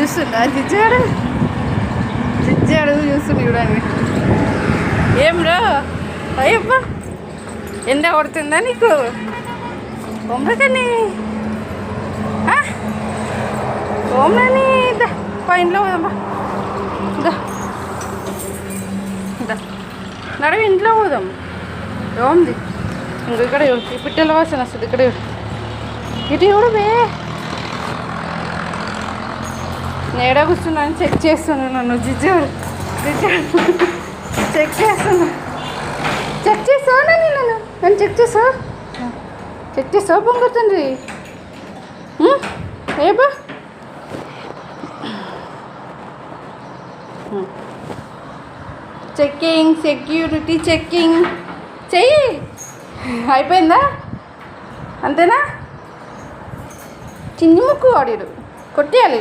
చూస్తుందా జిజ్జాడు చూస్తుంది చూడండి. ఏం రా అయ్యప్ప ఎండ కొడుతుందా నీకు ఓమ్రకని ఓమ్రని ఇంట్లో పోదమ్మా నడవి ఇంట్లో పోదాం ఏముంది ఇంక ఇక్కడ ఈ పిట్టల వాసన వస్తుంది ఇక్కడ ఇటు కూడా బే నేడా కూర్చున్నాను చెక్ చేస్తున్నాను నన్ను జిజ్జాడు చెక్ చేస్తున్నా చెక్ చేస్తావా నన్ను చెక్ చేస్తావా పొంగుతుంది ఏబా చెక్కింగ్ సెక్యూరిటీ చెక్కింగ్ చెయ్యి అయిపోయిందా అంతేనా చిన్ని ముక్కు వాడాడు కొట్టేయాలి